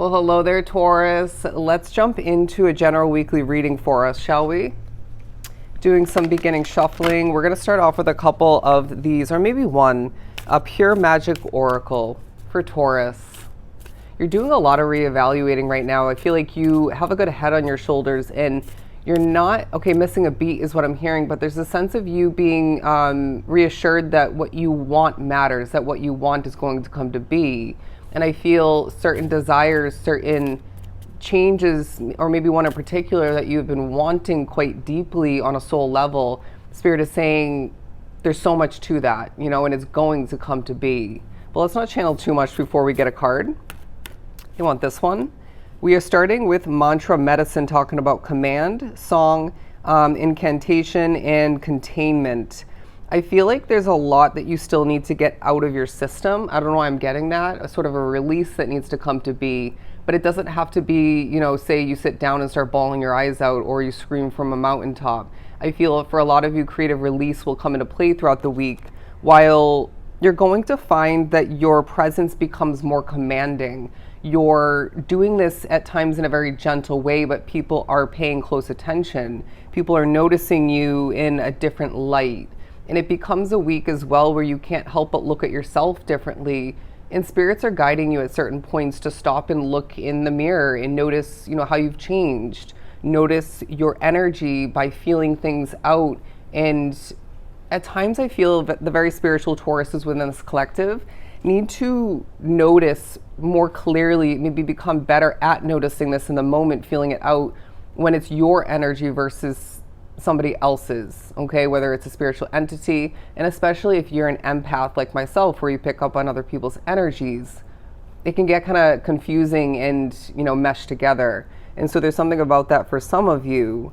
Well, hello there, Taurus. Let's jump into a general weekly reading for us, shall we? Doing some beginning shuffling. We're going to start off with a couple of these, or maybe one, a pure magic oracle for Taurus. You're doing a lot of reevaluating right now. I feel like you have a good head on your shoulders and you're not, missing a beat is what I'm hearing, but there's a sense of you being reassured that what you want matters, that what you want is going to come to be. And I feel certain desires, certain changes, or maybe one in particular that you've been wanting quite deeply on a soul level. Spirit is saying there's so much to that, and it's going to come to be. But let's not channel too much before we get a card. You want this one? We are starting with mantra medicine, talking about command, song, incantation, and containment. I feel like there's a lot that you still need to get out of your system. I don't know why I'm getting that. A sort of a release that needs to come to be. But it doesn't have to be, say you sit down and start bawling your eyes out or you scream from a mountaintop. I feel for a lot of you, creative release will come into play throughout the week, while you're going to find that your presence becomes more commanding. You're doing this at times in a very gentle way, but people are paying close attention. People are noticing you in a different light. And it becomes a week as well where you can't help but look at yourself differently. And spirits are guiding you at certain points to stop and look in the mirror and notice, how you've changed. Notice your energy by feeling things out. And at times I feel that the very spiritual Tauruses within this collective need to notice more clearly, maybe become better at noticing this in the moment, feeling it out when it's your energy versus somebody else's, whether it's a spiritual entity, and especially if you're an empath like myself, where you pick up on other people's energies, it can get kind of confusing and, mesh together. And so there's something about that for some of you.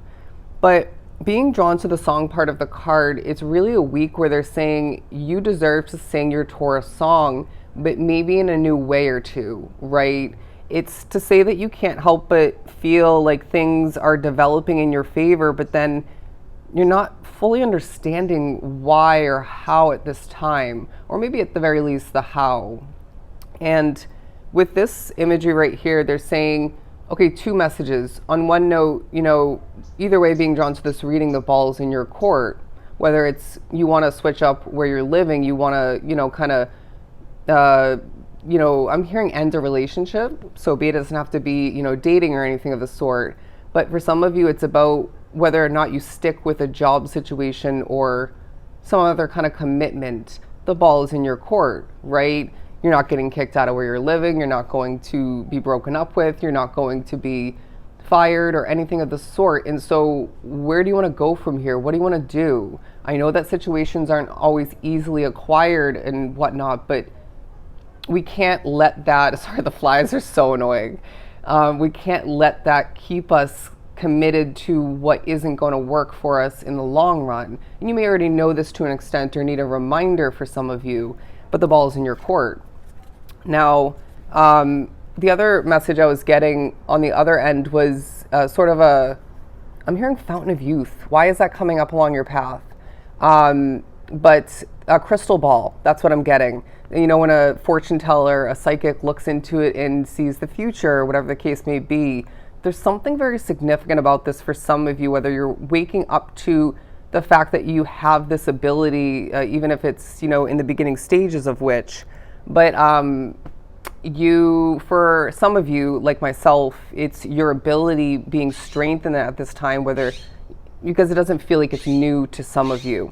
But being drawn to the song part of the card, it's really a week where they're saying you deserve to sing your Taurus song, but maybe in a new way or two, right? It's to say that you can't help but feel like things are developing in your favor, but then you're not fully understanding why or how at this time, or maybe at the very least the how. And with this imagery right here, they're saying, two messages. On one note, either way, being drawn to this reading, the ball's in your court. Whether it's you want to switch up where you're living, you want to, I'm hearing end a relationship, so be it doesn't have to be, dating or anything of the sort. But for some of you, it's about whether or not you stick with a job situation or some other kind of commitment. The ball is in your court, right? You're not getting kicked out of where you're living. You're not going to be broken up with. You're not going to be fired or anything of the sort. And so where do you want to go from here? What do you want to do? I know that situations aren't always easily acquired and whatnot, but we can't let that, sorry, the flies are so annoying. We can't let that keep us committed to what isn't going to work for us in the long run. And you may already know this to an extent or need a reminder for some of you, but the ball is in your court. Now, the other message I was getting on the other end was I'm hearing fountain of youth. Why is that coming up along your path? But a crystal ball, that's what I'm getting. When a fortune teller, a psychic looks into it and sees the future, whatever the case may be, there's something very significant about this for some of you, whether you're waking up to the fact that you have this ability, even if it's, in the beginning stages of which, but for some of you, like myself, it's your ability being strengthened at this time, because it doesn't feel like it's new to some of you,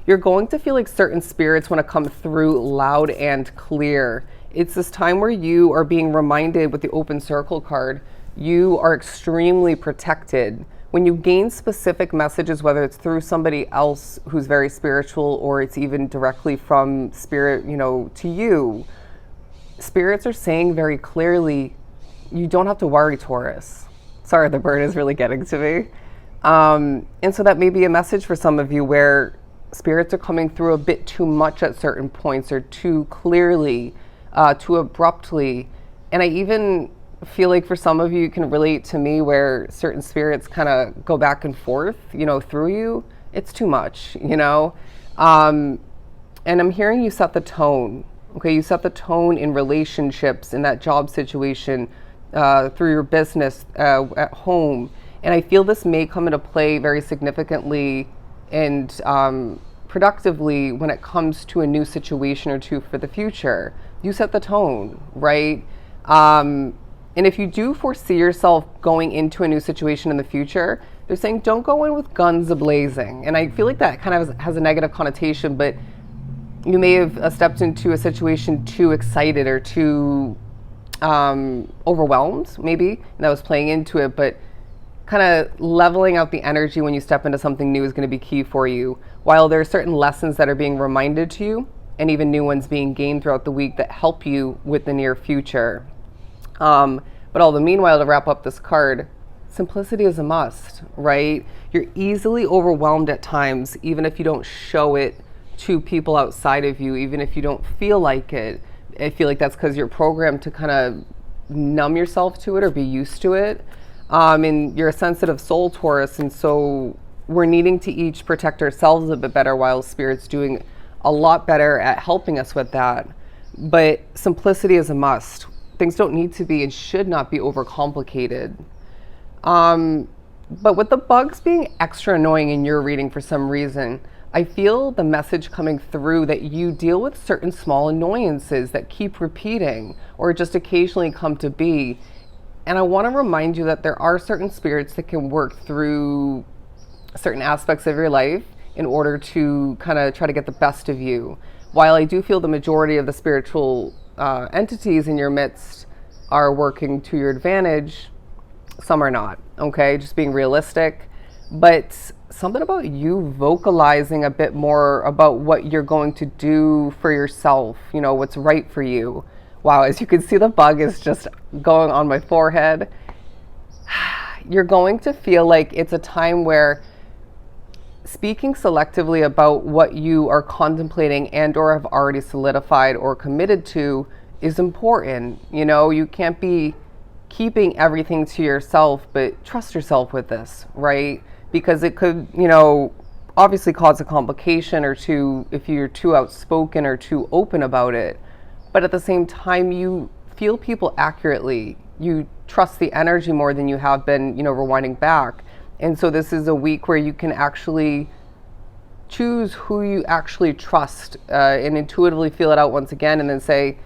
You're going to feel like certain spirits want to come through loud and clear. It's this time where you are being reminded with the open circle card, you are extremely protected. When you gain specific messages, whether it's through somebody else who's very spiritual or it's even directly from spirit, to you, spirits are saying very clearly, you don't have to worry, Taurus. Sorry, the bird is really getting to me. And so that may be a message for some of you where spirits are coming through a bit too much at certain points or too clearly, too abruptly. And I even feel like for some of you, you can relate to me where certain spirits kind of go back and forth, through you. It's too much, And I'm hearing you set the tone, Okay, you set the tone in relationships, in that job situation, through your business, at home. And I feel this may come into play very significantly and productively when it comes to a new situation or two for the future. You set the tone, right? And if you do foresee yourself going into a new situation in the future, they're saying don't go in with guns a-blazing. And I feel like that kind of has a negative connotation, but you may have stepped into a situation too excited or too overwhelmed, maybe, and that was playing into it. But kind of leveling out the energy when you step into something new is going to be key for you. While there are certain lessons that are being reminded to you, and even new ones being gained throughout the week that help you with the near future. But all the meanwhile, to wrap up this card, simplicity is a must, right? You're easily overwhelmed at times, even if you don't show it to people outside of you, even if you don't feel like it. I feel like that's because you're programmed to kind of numb yourself to it or be used to it. And you're a sensitive soul, Taurus, and so we're needing to each protect ourselves a bit better while Spirit's doing a lot better at helping us with that. But simplicity is a must. Things don't need to be and should not be overcomplicated. But with the bugs being extra annoying in your reading for some reason, I feel the message coming through that you deal with certain small annoyances that keep repeating or just occasionally come to be. And I want to remind you that there are certain spirits that can work through certain aspects of your life in order to kind of try to get the best of you. While I do feel the majority of the spiritual entities in your midst are working to your advantage, some are not, okay? Just being realistic. But something about you vocalizing a bit more about what you're going to do for yourself, you know, what's right for you. Wow, as you can see, the bug is just going on my forehead. You're going to feel like it's a time where speaking selectively about what you are contemplating and or have already solidified or committed to is important. You know, you can't be keeping everything to yourself, but trust yourself with this, right? Because it could, you know, obviously cause a complication or two if you're too outspoken or too open about it. But at the same time, you feel people accurately. You trust the energy more than you have been, you know, rewinding back. And so this is a week where you can actually choose who you actually trust and intuitively feel it out once again and then say,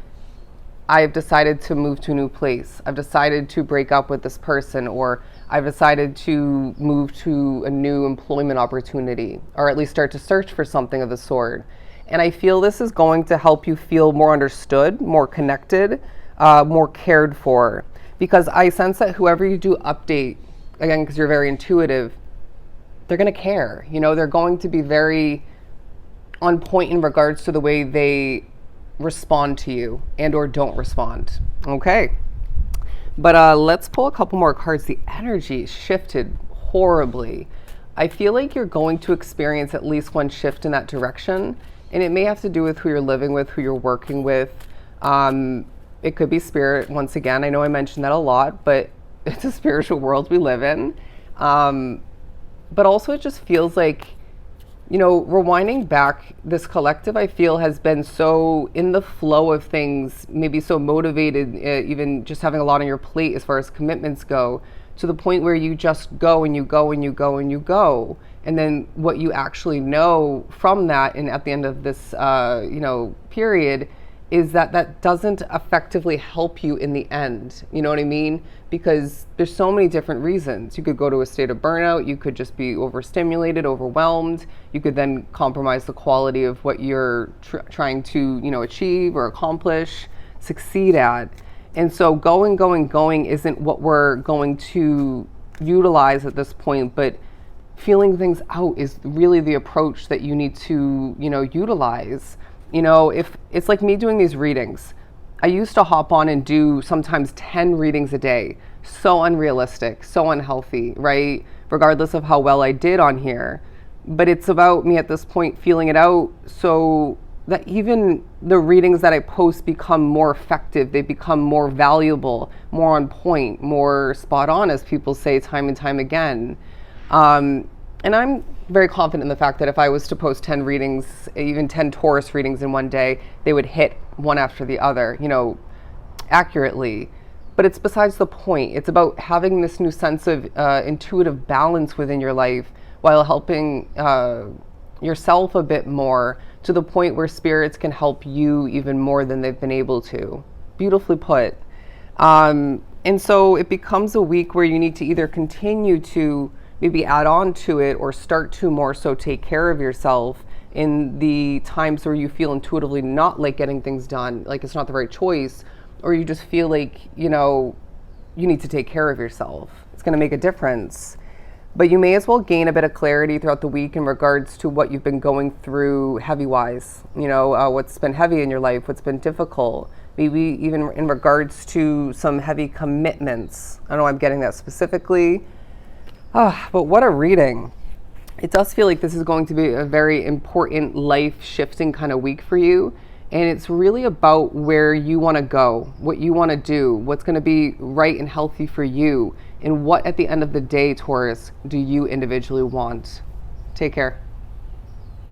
I've decided to move to a new place. I've decided to break up with this person, or I've decided to move to a new employment opportunity, or at least start to search for something of the sort. And I feel this is going to help you feel more understood, more connected, more cared for. Because I sense that whoever you do update, again, because you're very intuitive, they're going to care. You know, they're going to be very on point in regards to the way they respond to you and or don't respond. Okay. But let's pull a couple more cards. The energy shifted horribly. I feel like you're going to experience at least one shift in that direction. And it may have to do with who you're living with, who you're working with. It could be spirit. Once again, I know I mentioned that a lot, but it's a spiritual world we live in. But also it just feels like, you know, rewinding back, this collective I feel has been so in the flow of things, maybe so motivated, even just having a lot on your plate as far as commitments go, to the point where you just go and you go and you go and you go. And then what you actually know from that, and at the end of this, you know, period, is that that doesn't effectively help you in the end. You know what I mean? Because there's so many different reasons. You could go to a state of burnout. You could just be overstimulated, overwhelmed. You could then compromise the quality of what you're trying to, you know, achieve or accomplish, succeed at. And so going isn't what we're going to utilize at this point, but feeling things out is really the approach that you need to, you know, utilize. You know, if it's like me doing these readings, I used to hop on and do sometimes 10 readings a day. So unrealistic, so unhealthy, right? Regardless of how well I did on here. But it's about me at this point feeling it out so that even the readings that I post become more effective. They become more valuable, more on point, more spot on, as people say time and time again. And I'm very confident in the fact that if I was to post 10 readings, even 10 Taurus readings in one day, they would hit one after the other, accurately. But it's besides the point. It's about having this new sense of intuitive balance within your life while helping yourself a bit more, to the point where spirits can help you even more than they've been able to. Beautifully put. And so it becomes a week where you need to either continue to maybe add on to it, or start to more so take care of yourself in the times where you feel intuitively not like getting things done, like it's not the right choice, or you just feel like, you need to take care of yourself. It's going to make a difference. But you may as well gain a bit of clarity throughout the week in regards to what you've been going through heavy-wise. What's been heavy in your life, what's been difficult, maybe even in regards to some heavy commitments. I know I'm getting that specifically. But what a reading. It does feel like this is going to be a very important life-shifting kind of week for you. And it's really about where you want to go, what you want to do, what's going to be right and healthy for you, and what at the end of the day, Taurus, do you individually want. Take care.